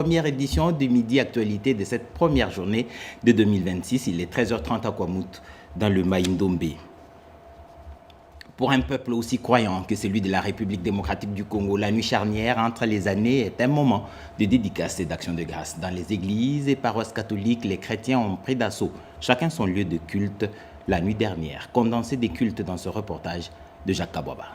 Première édition de Midi Actualité de cette première journée de 2026. Il est 13h30 à Kwamouth, dans le Maïndombe. Pour un peuple aussi croyant que celui de la République démocratique du Congo, la nuit charnière entre les années est un moment de dédicace et d'action de grâce. Dans les églises et paroisses catholiques, les chrétiens ont pris d'assaut chacun son lieu de culte la nuit dernière. Condensé des cultes dans ce reportage de Jacques Kabouaba.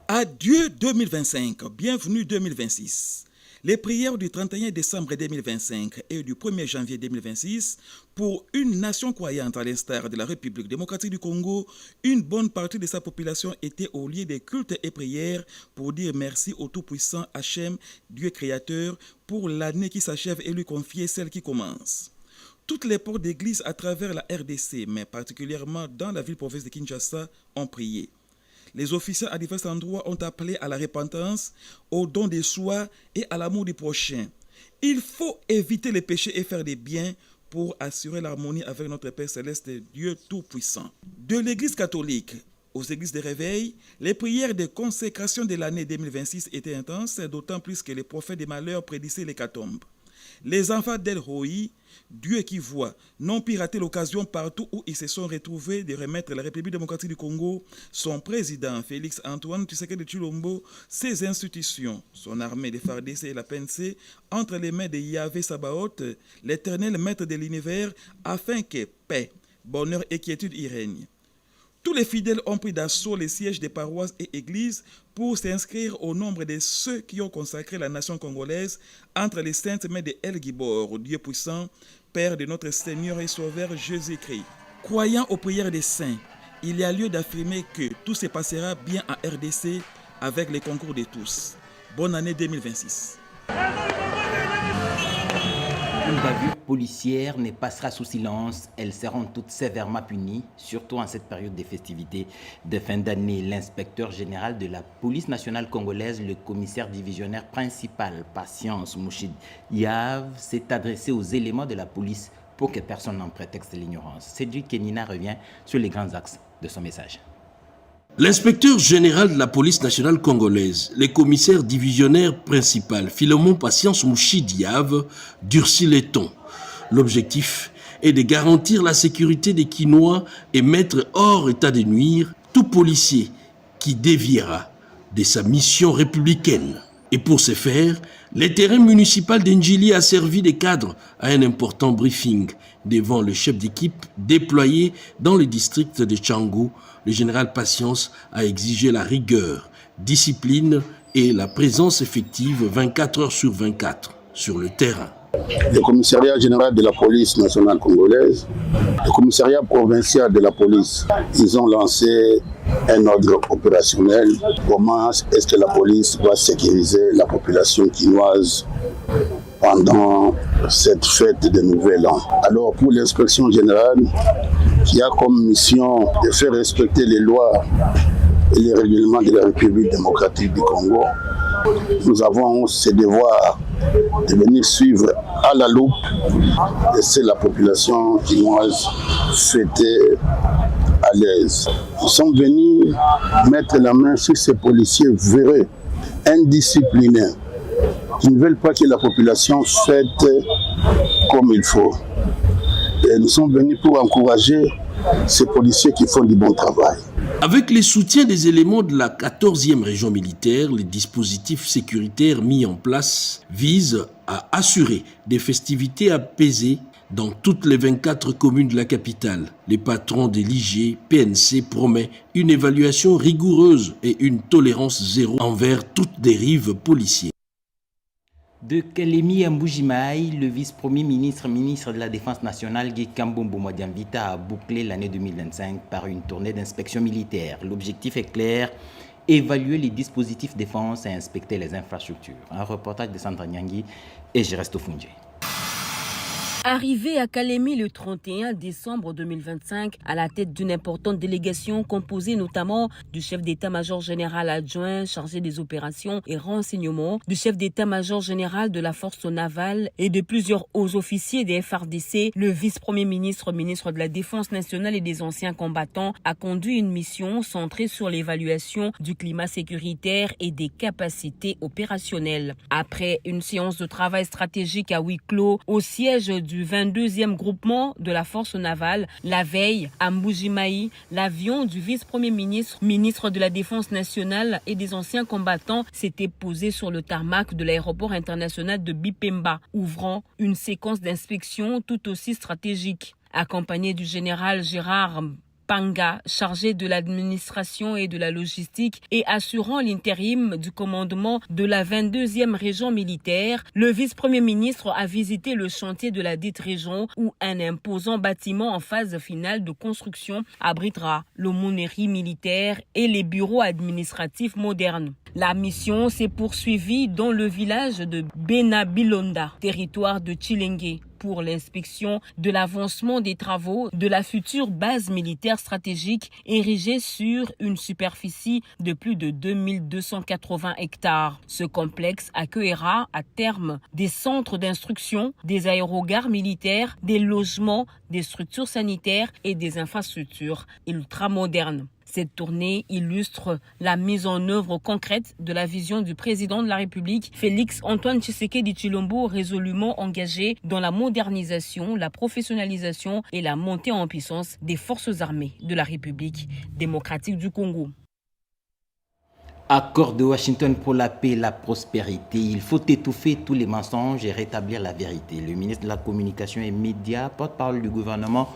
Adieu 2025, bienvenue 2026. Les prières du 31 décembre 2025 et du 1er janvier 2026 pour une nation croyante à l'instar de la République démocratique du Congo, une bonne partie de sa population était au lieu des cultes et prières pour dire merci au Tout-Puissant Hachem, Dieu créateur, pour l'année qui s'achève et lui confier celle qui commence. Toutes les portes d'église à travers la RDC, mais particulièrement dans la ville-province de Kinshasa, ont prié. Les officiers à divers endroits ont appelé à la repentance, au don de soi et à l'amour du prochain. Il faut éviter les péchés et faire des biens pour assurer l'harmonie avec notre Père Céleste, Dieu Tout-Puissant. De l'Église catholique aux églises de réveil, les prières de consécration de l'année 2026 étaient intenses, d'autant plus que les prophètes des malheurs prédisaient l'hécatombe. Les enfants d'El Roi, Dieu qui voit, n'ont piraté l'occasion partout où ils se sont retrouvés de remettre la République démocratique du Congo, son président Félix Antoine Tshisekedi Tshilombo, ses institutions, son armée de FARDC et la PNC, entre les mains de Yahvé Sabaoth, l'éternel maître de l'univers, afin que paix, bonheur et quiétude y règnent. Tous les fidèles ont pris d'assaut les sièges des paroisses et églises pour s'inscrire au nombre de ceux qui ont consacré la nation congolaise entre les saintes mains de El Gibor, Dieu puissant, Père de notre Seigneur et Sauveur Jésus-Christ. Croyant aux prières des saints, il y a lieu d'affirmer que tout se passera bien en RDC avec les concours de tous. Bonne année 2026. Une bavure policière ne passera sous silence. Elles seront toutes sévèrement punies, surtout en cette période des festivités de fin d'année. L'inspecteur général de la police nationale congolaise, le commissaire divisionnaire principal, Patience Mouchid Yav, s'est adressé aux éléments de la police pour que personne n'en prétexte l'ignorance. Cédric Kenina revient sur les grands axes de son message. L'inspecteur général de la police nationale congolaise, le commissaire divisionnaire principal, Philemon Patience Mouchidiave, durcit les tons. L'objectif est de garantir la sécurité des Kinois et mettre hors état de nuire tout policier qui déviera de sa mission républicaine. Et pour ce faire, le terrain municipal d'Ndjili a servi de cadre à un important briefing devant le chef d'équipe déployé dans le district de Tchangou. Le général Patience a exigé la rigueur, discipline et la présence effective 24 heures sur 24 sur le terrain. Le commissariat général de la police nationale congolaise, le commissariat provincial de la police, ils ont lancé un ordre opérationnel. Comment est-ce que la police doit sécuriser la population quinoise pendant cette fête de Nouvel An? Alors pour l'inspection générale, qui a comme mission de faire respecter les lois et les règlements de la République démocratique du Congo, nous avons ce devoir de venir suivre à la loupe et laisser la population quinoise fêter à l'aise. Nous sommes venus mettre la main sur ces policiers véreux, indisciplinés, qui ne veulent pas que la population fête comme il faut. Et nous sommes venus pour encourager ces policiers qui font du bon travail. Avec les soutiens des éléments de la 14e région militaire, les dispositifs sécuritaires mis en place visent à assurer des festivités apaisées dans toutes les 24 communes de la capitale. Les patrons de l'IG PNC promettent une évaluation rigoureuse et une tolérance zéro envers toute dérive policière. De Kelemi Mboujimaï, le vice-premier ministre de la Défense nationale, Guy Kambombo Modiamvita, a bouclé l'année 2025 par une tournée d'inspection militaire. L'objectif est clair, évaluer les dispositifs défense et inspecter les infrastructures. Un reportage de Sandra Nyangui et Geresto Fundje. Arrivé à Kalemi le 31 décembre 2025, à la tête d'une importante délégation composée notamment du chef d'état-major général adjoint chargé des opérations et renseignements, du chef d'état-major général de la force navale et de plusieurs hauts officiers des FARDC, le vice-premier ministre, ministre de la Défense nationale et des anciens combattants, a conduit une mission centrée sur l'évaluation du climat sécuritaire et des capacités opérationnelles. Après une séance de travail stratégique à huis clos au siège du 22e groupement de la force navale, la veille, à Mbujimayi, l'avion du vice-premier ministre, ministre de la Défense nationale et des anciens combattants s'était posé sur le tarmac de l'aéroport international de Bipemba, ouvrant une séquence d'inspection tout aussi stratégique. Accompagné du général Gérard Panga, chargé de l'administration et de la logistique et assurant l'intérim du commandement de la 22e région militaire, le vice-premier ministre a visité le chantier de la dite région où un imposant bâtiment en phase finale de construction abritera l'aumônerie militaire et les bureaux administratifs modernes. La mission s'est poursuivie dans le village de Benabilonda, territoire de Tchilenge, pour l'inspection de l'avancement des travaux de la future base militaire stratégique érigée sur une superficie de plus de 2280 hectares. Ce complexe accueillera à terme des centres d'instruction, des aérogares militaires, des logements, des structures sanitaires et des infrastructures ultramodernes. Cette tournée illustre la mise en œuvre concrète de la vision du président de la République, Félix Antoine Tshisekedi Tshilombo, résolument engagé dans la modernisation, la professionnalisation et la montée en puissance des forces armées de la République démocratique du Congo. Accord de Washington pour la paix et la prospérité. Il faut étouffer tous les mensonges et rétablir la vérité. Le ministre de la Communication et Médias, porte-parole du gouvernement,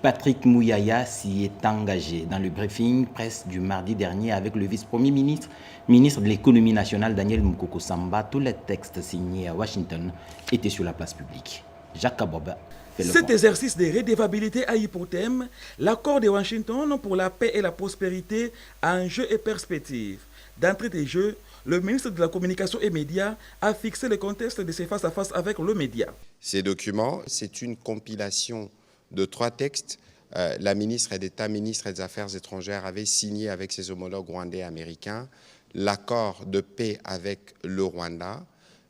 Patrick Mouyaya, s'y est engagé. Dans le briefing presse du mardi dernier avec le vice-premier ministre, ministre de l'économie nationale Daniel Mukoko Samba, tous les textes signés à Washington étaient sur la place publique. Jacques Kaboba. Cet exercice de redevabilité a eu pour thème l'accord de Washington pour la paix et la prospérité, enjeux et perspectives. D'entrée de jeu, le ministre de la Communication et Médias a fixé le contexte de ces face-à-face avec le média. Ces documents, c'est une compilation de 3 textes. La ministre d'État, ministre des Affaires étrangères, avait signé avec ses homologues rwandais et américains l'accord de paix avec le Rwanda.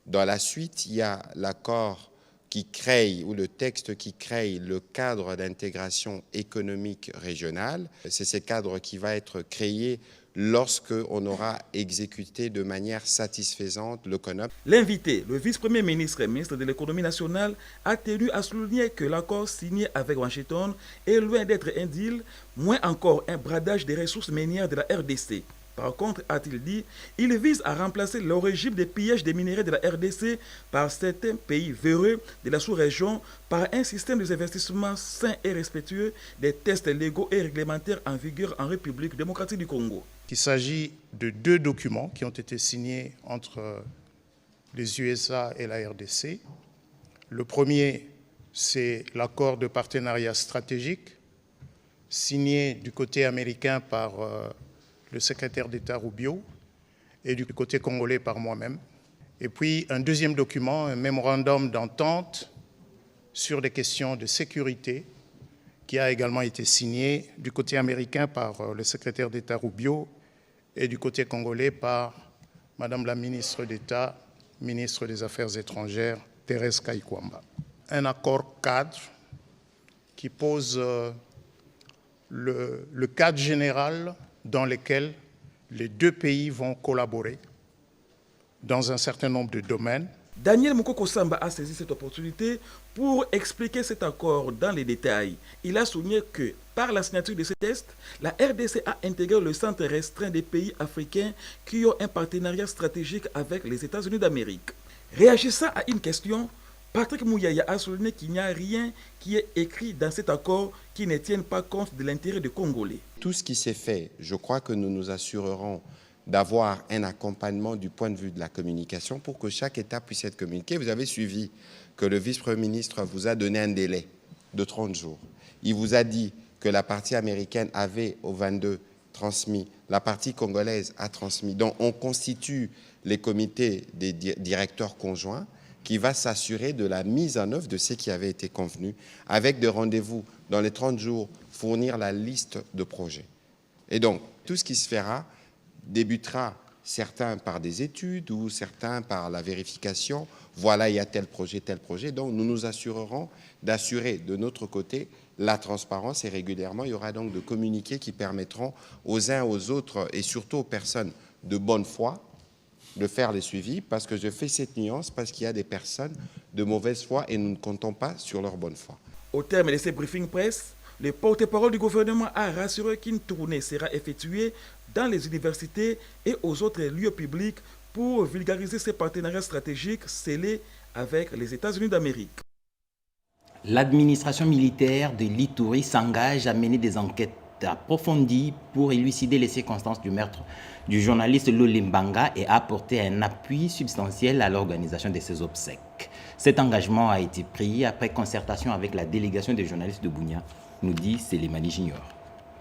Dans la suite, il y a l'accord qui crée, ou le texte qui crée le cadre d'intégration économique régionale. C'est ce cadre qui va être créé lorsqu'on aura exécuté de manière satisfaisante le CONOP. L'invité, le vice-premier ministre et ministre de l'économie nationale, a tenu à souligner que l'accord signé avec Washington est loin d'être un deal, moins encore un bradage des ressources minières de la RDC. Par contre, a-t-il dit, il vise à remplacer le régime de pillage des minerais de la RDC par certains pays véreux de la sous-région par un système d'investissement sain et respectueux des tests légaux et réglementaires en vigueur en République démocratique du Congo. Il s'agit de 2 documents qui ont été signés entre les USA et la RDC. Le premier, c'est l'accord de partenariat stratégique signé du côté américain par le secrétaire d'État Rubio et du côté congolais par moi-même. Et puis un deuxième document, un mémorandum d'entente sur des questions de sécurité qui a également été signé du côté américain par le secrétaire d'État Rubio et du côté congolais par Madame la ministre d'État, ministre des Affaires étrangères, Thérèse Kaikwamba. Un accord cadre qui pose le cadre général dans lequel les 2 pays vont collaborer dans un certain nombre de domaines. Daniel Mukoko Samba a saisi cette opportunité pour expliquer cet accord dans les détails. Il a souligné que, par la signature de ce texte, la RDC a intégré le centre restreint des pays africains qui ont un partenariat stratégique avec les États-Unis d'Amérique. Réagissant à une question, Patrick Mouyaya a souligné qu'il n'y a rien qui est écrit dans cet accord qui ne tienne pas compte de l'intérêt des Congolais. Tout ce qui s'est fait, je crois que nous nous assurerons d'avoir un accompagnement du point de vue de la communication pour que chaque État puisse être communiqué. Vous avez suivi que le vice-premier ministre vous a donné un délai de 30 jours. Il vous a dit que la partie américaine avait au 22 transmis, la partie congolaise a transmis. Donc on constitue les comités des directeurs conjoints. qui va s'assurer de la mise en œuvre de ce qui avait été convenu, avec des rendez-vous dans les 30 jours, fournir la liste de projets. Et donc, tout ce qui se fera débutera, certains par des études ou certains par la vérification. Voilà, il y a tel projet. Donc, nous nous assurerons d'assurer de notre côté la transparence et régulièrement, il y aura donc de communiqués qui permettront aux uns, aux autres et surtout aux personnes de bonne foi de faire les suivis, parce que je fais cette nuance, parce qu'il y a des personnes de mauvaise foi et nous ne comptons pas sur leur bonne foi. Au terme de ces briefings presse, le porte-parole du gouvernement a rassuré qu'une tournée sera effectuée dans les universités et aux autres lieux publics pour vulgariser ces partenariats stratégiques scellés avec les États-Unis d'Amérique. L'administration militaire de l'Ituri s'engage à mener des enquêtes approfondies pour élucider les circonstances du meurtre du journaliste Lolimbanga et apporter un appui substantiel à l'organisation de ses obsèques. Cet engagement a été pris après concertation avec la délégation des journalistes de Bunia, nous dit Célimani Junior.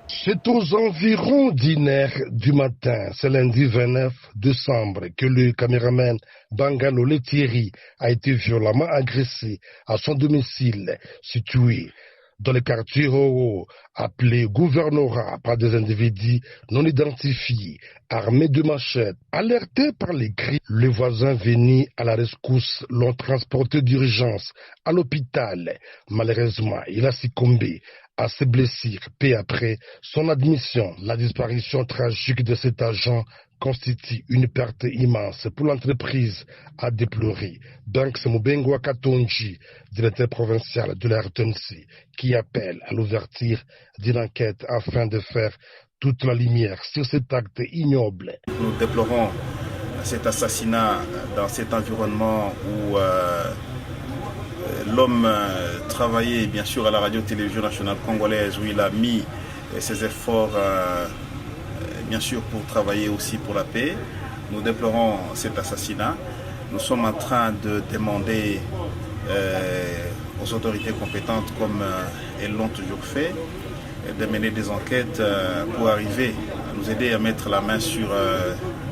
C'est aux environs d'1h du matin, ce lundi 29 décembre, que le caméraman Bangalore Thierry a été violemment agressé à son domicile situé dans le quartier Horo, appelé Gouvernorat par des individus non identifiés, armés de machettes. Alertés par les cris, les voisins venus à la rescousse l'ont transporté d'urgence à l'hôpital. Malheureusement, il a succombé à ses blessures. Peu après son admission, la disparition tragique de cet agent constitue une perte immense pour l'entreprise à déplorer. Banks Mubengwa Katonji, directeur provincial de la RTNC, qui appelle à l'ouverture d'une enquête afin de faire toute la lumière sur cet acte ignoble. Nous déplorons cet assassinat dans cet environnement où l'homme travaillait bien sûr à la radio-télévision nationale congolaise, où il a mis ses efforts bien sûr pour travailler aussi pour la paix. Nous déplorons cet assassinat. Nous sommes en train de demander aux autorités compétentes, comme elles l'ont toujours fait, de mener des enquêtes pour arriver à nous aider à mettre la main sur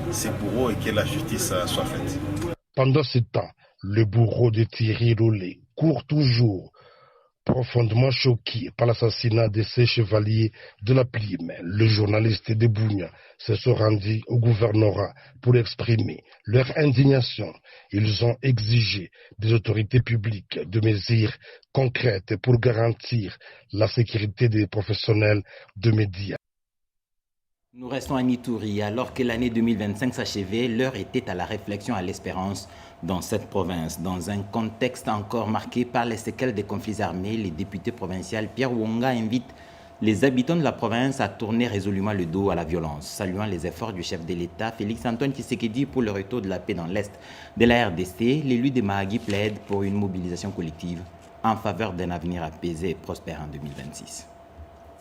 ces bourreaux et que la justice soit faite. Pendant ce temps, le bourreau de Thierry Rollet court toujours, profondément choqué par l'assassinat de ces chevaliers de la Plume. Le journaliste de Bunia se sont rendus au gouvernorat pour exprimer leur indignation. Ils ont exigé des autorités publiques de mesures concrètes pour garantir la sécurité des professionnels de médias. Nous restons à Ituri. Alors que l'année 2025 s'achevait, l'heure était à la réflexion, à l'espérance dans cette province. Dans un contexte encore marqué par les séquelles des conflits armés, les députés provinciaux Pierre Wonga invite les habitants de la province à tourner résolument le dos à la violence, saluant les efforts du chef de l'État, Félix Antoine Tshisekedi, pour le retour de la paix dans l'Est de la RDC. L'élu de Mahagi plaide pour une mobilisation collective en faveur d'un avenir apaisé et prospère en 2026.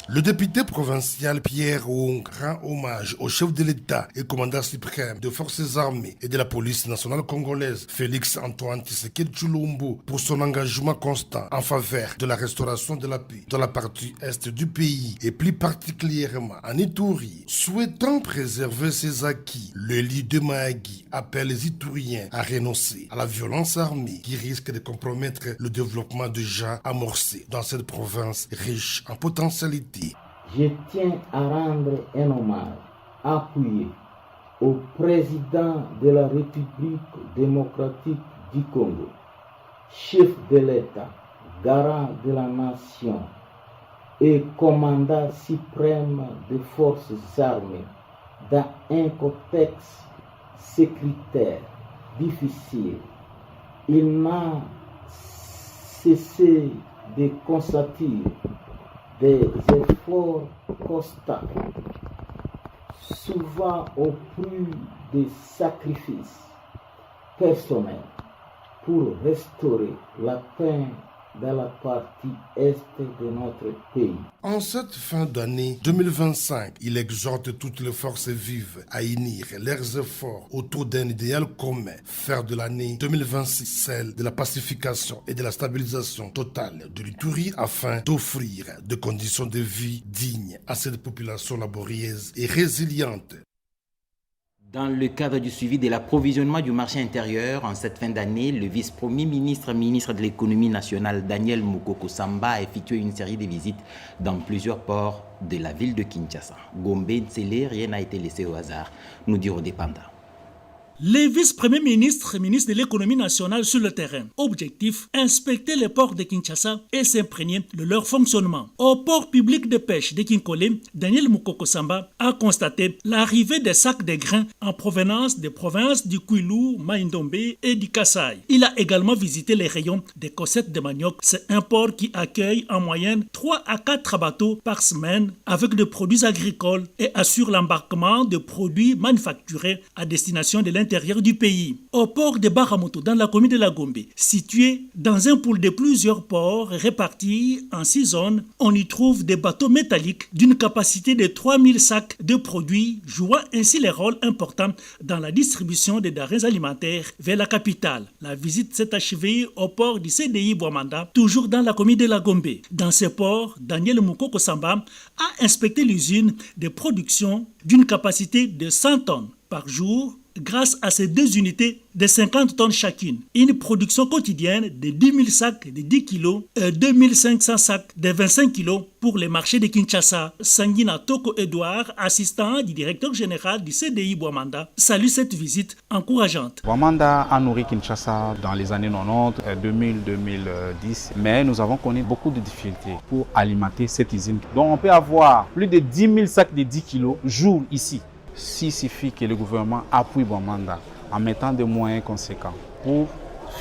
Le député provincial Pierre Wong rend hommage au chef de l'État et commandant suprême des forces armées et de la police nationale congolaise, Félix Antoine Tshisekedi Tshilombo, pour son engagement constant en faveur de la restauration de la paix dans la partie est du pays et plus particulièrement en Ituri. Souhaitant préserver ses acquis, le lit de Mahagi appelle les Ituriens à renoncer à la violence armée qui risque de compromettre le développement déjà amorcé dans cette province riche en potentialité. Je tiens à rendre un hommage appuyé au président de la République démocratique du Congo, chef de l'État, garant de la nation et commandant suprême des forces armées dans un contexte sécuritaire difficile. Il n'a cessé de constater des efforts constants, souvent au prix de sacrifices personnels, pour restaurer la paix dans la partie est de notre pays. En cette fin d'année 2025, il exhorte toutes les forces vives à unir leurs efforts autour d'un idéal commun, faire de l'année 2026 celle de la pacification et de la stabilisation totale de l'Ituri afin d'offrir des conditions de vie dignes à cette population laborieuse et résiliente. Dans le cadre du suivi de l'approvisionnement du marché intérieur, en cette fin d'année, le vice-premier ministre de l'économie nationale, Daniel Mukoko Samba, a effectué une série de visites dans plusieurs ports de la ville de Kinshasa. Gombe, Ntsele, rien n'a été laissé au hasard, nous dirons des pandas. Les vice-premiers ministres et ministres de l'économie nationale sur le terrain. Objectif, inspecter les ports de Kinshasa et s'imprégner de leur fonctionnement. Au port public de pêche de Kinkole, Daniel Mukoko Samba a constaté l'arrivée des sacs de grains en provenance des provinces du Kwilu, Maïndombe et du Kasaï. Il a également visité les rayons des cossettes de manioc. C'est un port qui accueille en moyenne 3 à 4 bateaux par semaine avec des produits agricoles et assure l'embarquement de produits manufacturés à destination de l'intérieur du pays. Au port de Baramoto, dans la commune de la Gombe, situé dans un pool de plusieurs ports répartis en 6 zones, on y trouve des bateaux métalliques d'une capacité de 3000 sacs de produits, jouant ainsi les rôles importants dans la distribution des denrées alimentaires vers la capitale. La visite s'est achevée au port du CDI Bouamanda, toujours dans la commune de la Gombe. Dans ce port, Daniel Mukoko Samba a inspecté l'usine de production d'une capacité de 100 tonnes par jour grâce à ces 2 unités de 50 tonnes chacune. Une production quotidienne de 10 000 sacs de 10 kg et 2 500 sacs de 25 kg pour les marchés de Kinshasa. Sanguina Toko Edouard, assistant du directeur général du CDI Bouamanda, salue cette visite encourageante. Bouamanda a nourri Kinshasa dans les années 90, 2000-2010, mais nous avons connu beaucoup de difficultés pour alimenter cette usine. Donc on peut avoir plus de 10 000 sacs de 10 kg jour ici. S'il suffit que le gouvernement appuie Bouamanda en mettant des moyens conséquents pour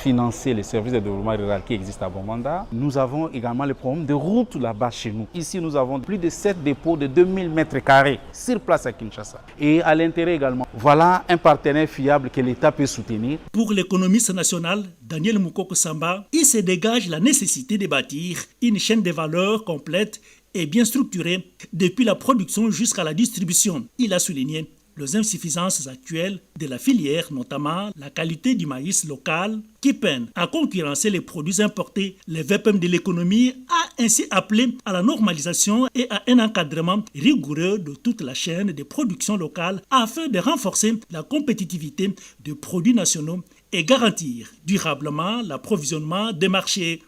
financer les services de développement rural qui existent à Bouamanda. Nous avons également le problème de routes là-bas chez nous. Ici, nous avons plus de 7 dépôts de 2000 m² sur place à Kinshasa. Et à l'intérieur également. Voilà un partenaire fiable que l'État peut soutenir. Pour l'économiste national, Daniel Mukoko Samba, il se dégage la nécessité de bâtir une chaîne de valeur complète et bien structurée depuis la production jusqu'à la distribution. Il a souligné les insuffisances actuelles de la filière, notamment la qualité du maïs local qui peine à concurrencer les produits importés. Le VPM de l'économie a ainsi appelé à la normalisation et à un encadrement rigoureux de toute la chaîne de production locale afin de renforcer la compétitivité des produits nationaux et garantir durablement l'approvisionnement des marchés.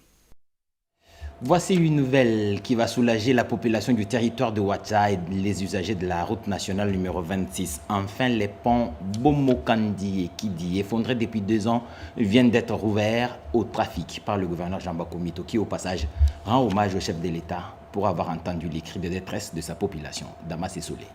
Voici une nouvelle qui va soulager la population du territoire de Ouacha et les usagers de la route nationale numéro 26. Enfin, les ponts Bomokandi et Kidi, effondrés depuis 2 ans, viennent d'être rouverts au trafic par le gouverneur Jean Bakomito, qui au passage rend hommage au chef de l'État pour avoir entendu les cris de détresse de sa population. Damas et Solé.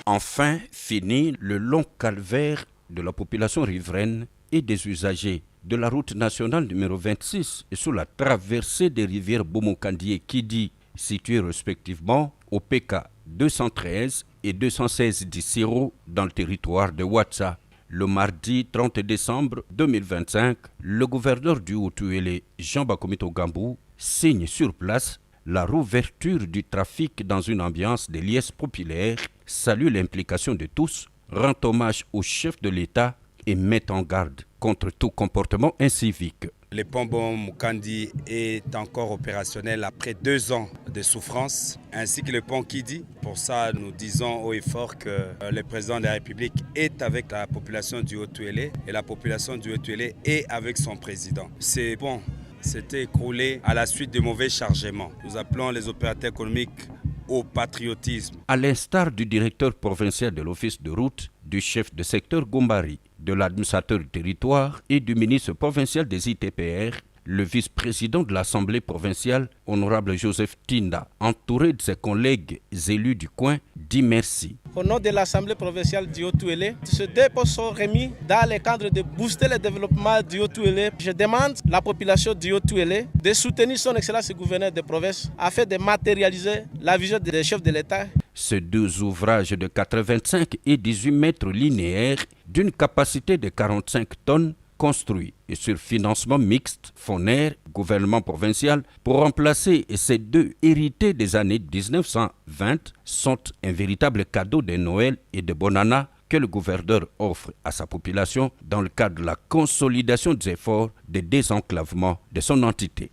Enfin, fini le long calvaire de la population riveraine et des usagers de la route nationale numéro 26 et sous la traversée des rivières Bomokandi et Kidi, situées respectivement au PK 213 et 216 d'Issiro dans le territoire de Ouacha. Le mardi 30 décembre 2025, le gouverneur du Haut-Uélé, Jean Bakomito Gambou, signe sur place la rouverture du trafic dans une ambiance de liesse populaire, salue l'implication de tous, rend hommage au chef de l'État et met en garde contre tout comportement incivique. Le pont Bomokandi est encore opérationnel après 2 ans de souffrance, ainsi que le pont Kidi. Pour ça, nous disons haut et fort que le président de la République est avec la population du Haut-Uélé et la population du Haut-Uélé est avec son président. Ces ponts s'étaient écroulés à la suite de mauvais chargements. Nous appelons les opérateurs économiques au patriotisme. À l'instar du directeur provincial de l'office de route, du chef de secteur Gombari, de l'administrateur du territoire et du ministre provincial des ITPR, le vice-président de l'Assemblée provinciale, honorable Joseph Tinda, entouré de ses collègues élus du coin, dit merci. Au nom de l'Assemblée provinciale du Haut-Uélé, ce dépôt sont remis dans le cadre de booster le développement du Haut-Uélé. Je demande à la population du Haut-Uélé de soutenir son Excellence le gouverneur de province afin de matérialiser la vision des chefs de l'État. Ces 2 ouvrages de 85 et 18 mètres linéaires d'une capacité de 45 tonnes construits et sur financement mixte, FONER, gouvernement provincial, pour remplacer ces 2 hérités des années 1920, sont un véritable cadeau de Noël et de Bonana que le gouverneur offre à sa population dans le cadre de la consolidation des efforts de désenclavement de son entité.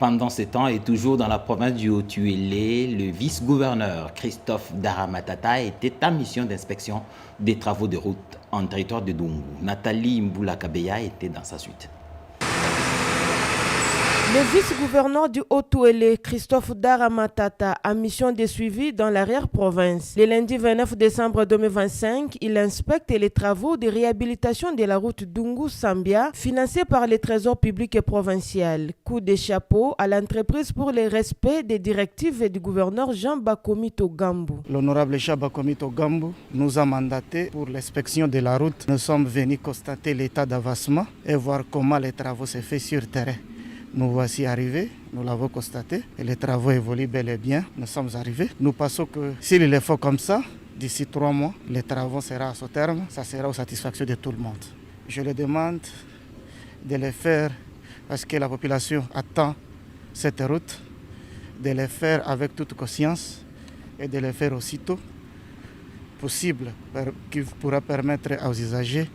Pendant ce temps, et toujours dans la province du Haut-Uélé, le vice-gouverneur Christophe Daramatata était en mission d'inspection des travaux de route en territoire de Dungu. Nathalie Mboula-Kabeya était dans sa suite. Le vice-gouverneur du Haut-Uélé, Christophe Daramatata, a mission de suivi dans l'arrière-province. Le lundi 29 décembre 2025, il inspecte les travaux de réhabilitation de la route Dungu-Sambia, financée par le Trésor public et provincial. Coup de chapeau à l'entreprise pour le respect des directives du gouverneur Jean Bakomito Gambou. L'honorable Jean Bakomito Gambou nous a mandaté pour l'inspection de la route. Nous sommes venus constater l'état d'avancement et voir comment les travaux se font sur terrain. Nous voici arrivés, nous l'avons constaté, et les travaux évoluent bel et bien, nous sommes arrivés. Nous pensons que s'il le faut comme ça, d'ici 3 mois, les travaux seront à son terme, ça sera aux satisfactions de tout le monde. Je le demande de le faire parce que la population attend cette route, de le faire avec toute conscience et de le faire aussitôt possible, qui pourra permettre aux usagers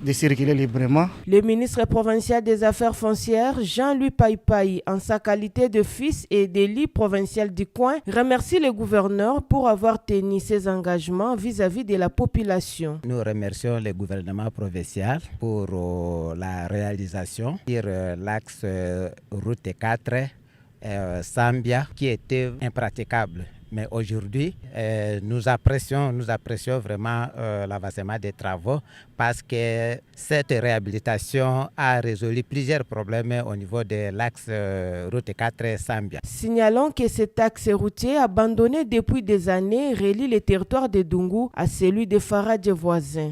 de circuler librement. Le ministre provincial des Affaires foncières, Jean-Louis Paipai, en sa qualité de fils et d'élu provincial du coin, remercie le gouverneur pour avoir tenu ses engagements vis-à-vis de la population. Nous remercions le gouvernement provincial pour la réalisation sur l'axe route 4 Sambia qui était impraticable. Mais aujourd'hui, nous apprécions vraiment l'avancement des travaux parce que cette réhabilitation a résolu plusieurs problèmes au niveau de l'axe route 4 Sambia. Signalons que cet axe routier abandonné depuis des années relie le territoire de Dungu à celui de Faradje voisin.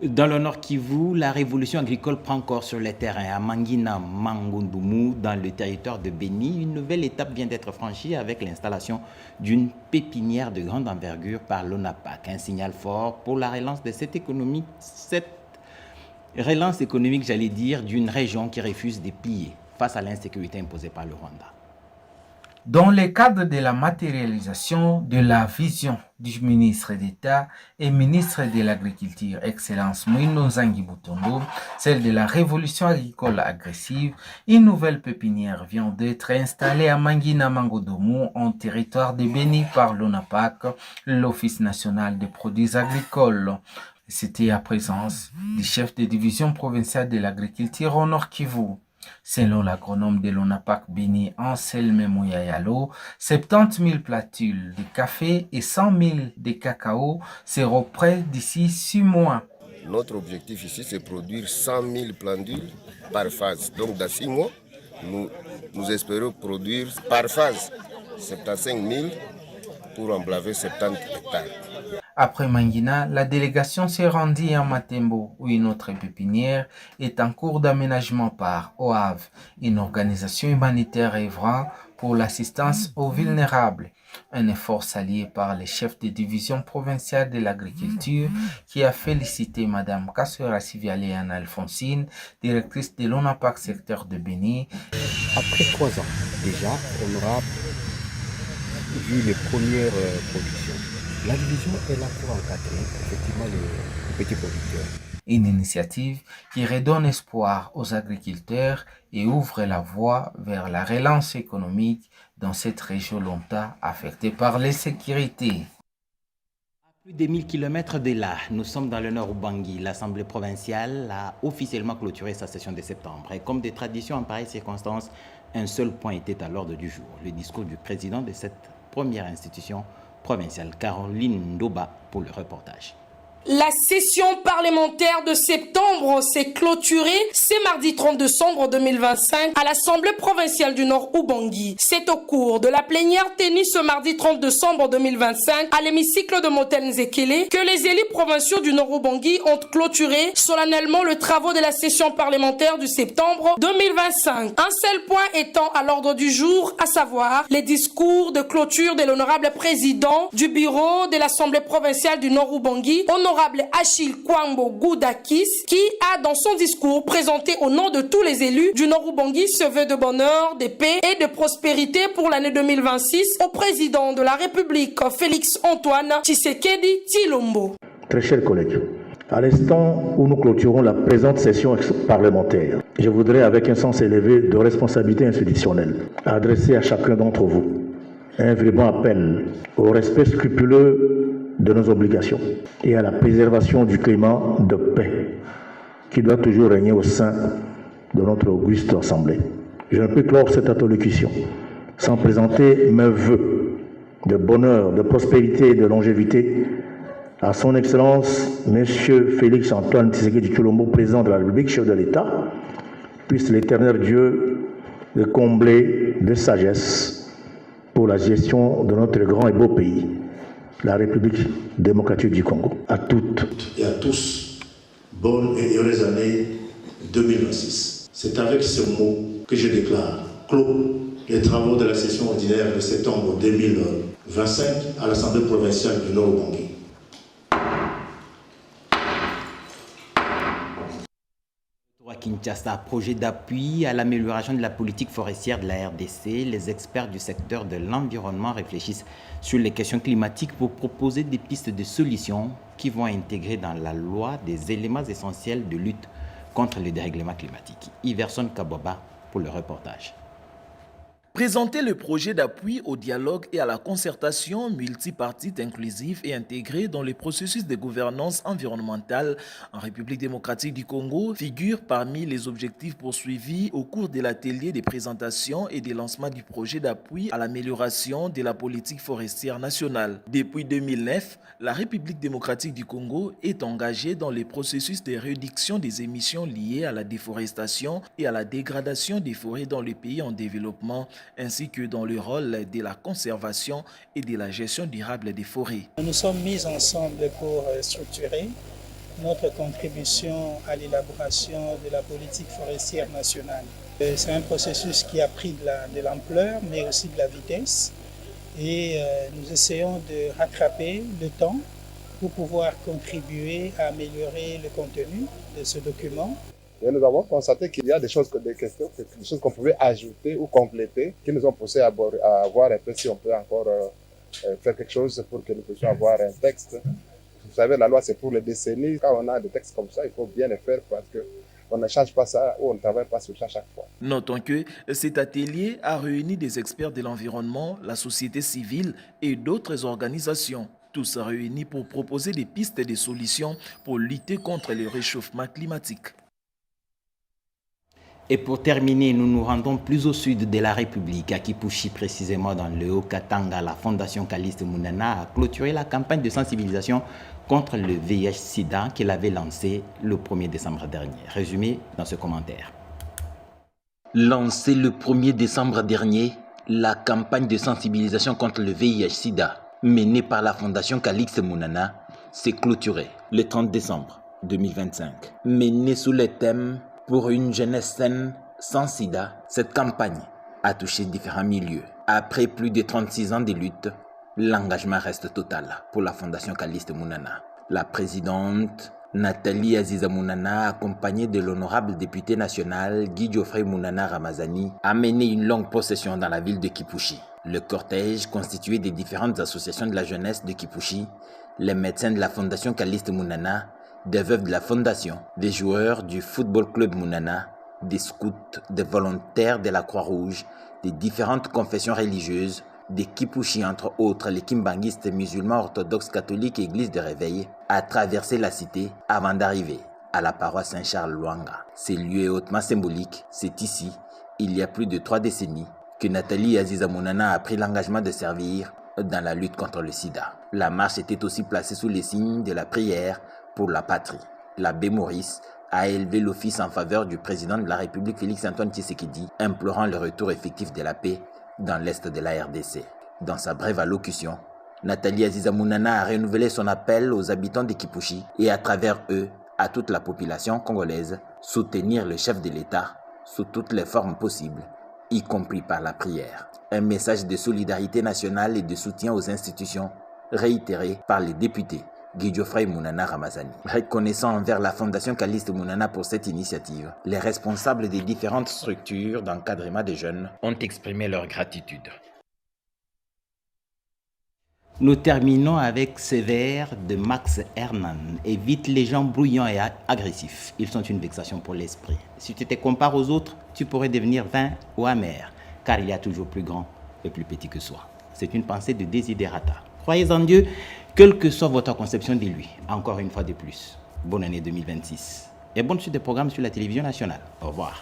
Dans le Nord Kivu, la révolution agricole prend corps sur les terrains. À Mangina Mangundumu, dans le territoire de Béni, une nouvelle étape vient d'être franchie avec l'installation d'une pépinière de grande envergure par l'ONAPAC. Un signal fort pour la relance de cette relance économique, d'une région qui refuse de plier face à l'insécurité imposée par le Rwanda. Dans le cadre de la matérialisation de la vision du ministre d'État et ministre de l'Agriculture, Excellence Moïno Zangi Butondo, celle de la révolution agricole agressive, une nouvelle pépinière vient d'être installée à Mangina Mangodomu, en territoire de Béni par l'ONAPAC, l'Office national des produits agricoles. C'était à présence du chef de division provinciale de l'agriculture au Nord Kivu. Selon l'agronome de l'ONAPAC Béni, Anselme Mouyayalo, 70 000 platules de café et 100 000 de cacao seront prêts d'ici 6 mois. Notre objectif ici, c'est produire 100 000 plantules par phase. Donc dans 6 mois, nous espérons produire par phase 75 000 pour emblaver 70 hectares. Après Mangina, la délégation s'est rendue à Matembo, où une autre pépinière est en cours d'aménagement par OAV, une organisation humanitaire œuvrant pour l'assistance aux vulnérables. Un effort salué par le chef de division provinciale de l'agriculture qui a félicité Mme Kassera Sivialéana Alphonsine, directrice de l'ONAPAC secteur de Béni. Après 3 ans déjà, on aura vu les premières productions. La division est là pour encadrer effectivement les petits producteurs. Une initiative qui redonne espoir aux agriculteurs et ouvre la voie vers la relance économique dans cette région longtemps affectée par l'insécurité. À plus de 1000 km de là, nous sommes dans le nord Ubangi. L'Assemblée provinciale a officiellement clôturé sa session de septembre. Et comme de tradition en pareilles circonstances, un seul point était à l'ordre du jour, le discours du président de cette première institution provinciale, Caroline Ndoba, pour le reportage. La session parlementaire de septembre s'est clôturée ce mardi 30 décembre 2025 à l'Assemblée provinciale du Nord Ubangi. C'est au cours de la plénière tenue ce mardi 30 décembre 2025 à l'hémicycle de Motel Nzekele que les élus provinciaux du Nord Ubangi ont clôturé solennellement le travaux de la session parlementaire du septembre 2025. Un seul point étant à l'ordre du jour, à savoir les discours de clôture de l'honorable président du bureau de l'Assemblée provinciale du Nord Ubangi, honorable Achille Kwambo Goudakis, qui a dans son discours présenté au nom de tous les élus du Nord Ubangi ce vœu de bonheur, de paix et de prospérité pour l'année 2026 au président de la République Félix Antoine Tshisekedi Tshilombo. Très chers collègues, À l'instant où nous clôturons la présente session parlementaire, je voudrais, avec un sens élevé de responsabilité institutionnelle, adresser à chacun d'entre vous un vibrant appel au respect scrupuleux de nos obligations et à la préservation du climat de paix qui doit toujours régner au sein de notre auguste Assemblée. Je ne peux clore cette allocution sans présenter mes vœux de bonheur, de prospérité et de longévité à son Excellence, M. Félix Antoine Tshisekedi Tshilombo, président de la République, chef de l'État. Puisse l'Éternel Dieu le combler de sagesse pour la gestion de notre grand et beau pays, la République démocratique du Congo. À toutes et à tous, bonne et heureuse année 2026. C'est avec ce mot que je déclare clos les travaux de la session ordinaire de septembre 2025 à l'Assemblée provinciale du Nord-Ubangi. Kinshasa, projet d'appui à l'amélioration de la politique forestière de la RDC. Les experts du secteur de l'environnement réfléchissent sur les questions climatiques pour proposer des pistes de solutions qui vont intégrer dans la loi des éléments essentiels de lutte contre le dérèglement climatique. Iverson Kaboba pour le reportage. Présenter le projet d'appui au dialogue et à la concertation multipartite inclusive et intégrée dans le processus de gouvernance environnementale en République démocratique du Congo figure parmi les objectifs poursuivis au cours de l'atelier de présentation et de lancement du projet d'appui à l'amélioration de la politique forestière nationale. Depuis 2009, la République démocratique du Congo est engagée dans le processus de réduction des émissions liées à la déforestation et à la dégradation des forêts dans le pays en développement, ainsi que dans le rôle de la conservation et de la gestion durable des forêts. Nous sommes mis ensemble pour structurer notre contribution à l'élaboration de la politique forestière nationale. C'est un processus qui a pris de l'ampleur, mais aussi de la vitesse. Et nous essayons de rattraper le temps pour pouvoir contribuer à améliorer le contenu de ce document. Et nous avons constaté qu'il y a des choses qu'on pouvait ajouter ou compléter, qui nous ont poussé à voir un peu si on peut encore faire quelque chose pour que nous puissions avoir un texte. Vous savez, la loi, c'est pour les décennies. Quand on a des textes comme ça, il faut bien les faire parce qu'on ne change pas ça ou on ne travaille pas sur ça chaque fois. Notons que cet atelier a réuni des experts de l'environnement, la société civile et d'autres organisations. Tous réunis pour proposer des pistes et des solutions pour lutter contre le réchauffement climatique. Et pour terminer, nous nous rendons plus au sud de la République, à Kipushi, précisément dans le Haut-Katanga. La Fondation Caliste Mounana a clôturé la campagne de sensibilisation contre le VIH-Sida qu'elle avait lancée le 1er décembre dernier. Résumé dans ce commentaire. Lancée le 1er décembre dernier, la campagne de sensibilisation contre le VIH-Sida menée par la Fondation Caliste Mounana s'est clôturée le 30 décembre 2025. Menée sous le thème pour une jeunesse saine sans sida, cette campagne a touché différents milieux. Après plus de 36 ans de lutte, l'engagement reste total pour la Fondation Caliste Mounana. La présidente Nathalie Aziza Mounana, accompagnée de l'honorable député national Guy Geoffrey Mounana Ramazani, a mené une longue procession dans la ville de Kipushi. Le cortège, constitué des différentes associations de la jeunesse de Kipushi, les médecins de la Fondation Caliste Mounana, des veuves de la Fondation, des joueurs du Football Club Mounana, des scouts, des volontaires de la Croix-Rouge, des différentes confessions religieuses, des Kipushi entre autres, les kimbanguistes musulmans orthodoxes catholiques et églises de réveil, a traversé la cité avant d'arriver à la paroisse Saint-Charles-Luanga. Ce lieu est hautement symbolique. C'est ici, il y a plus de 3 décennies, que Nathalie Aziza Mounana a pris l'engagement de servir dans la lutte contre le sida. La marche était aussi placée sous les signes de la prière pour la patrie. L'abbé Maurice a élevé l'office en faveur du président de la République Félix Antoine Tshisekedi, implorant le retour effectif de la paix dans l'est de la RDC. Dans sa brève allocution, Nathalie Aziza Mounana a renouvelé son appel aux habitants de Kipushi et à travers eux, à toute la population congolaise, soutenir le chef de l'État sous toutes les formes possibles, y compris par la prière. Un message de solidarité nationale et de soutien aux institutions réitéré par les députés Guy Geoffrey Mounana Ramazani. Reconnaissant envers la Fondation Caliste Mounana pour cette initiative, les responsables des différentes structures d'encadrement des jeunes ont exprimé leur gratitude. Nous terminons avec ces vers de Max Hernan. Évite les gens bruyants et agressifs. Ils sont une vexation pour l'esprit. Si tu te compares aux autres, tu pourrais devenir vain ou amer, car il y a toujours plus grand et plus petit que soi. C'est une pensée de Desiderata. Croyez en Dieu, quelle que soit votre conception de lui. Encore une fois de plus, bonne année 2026. Et bonne suite des programmes sur la télévision nationale. Au revoir.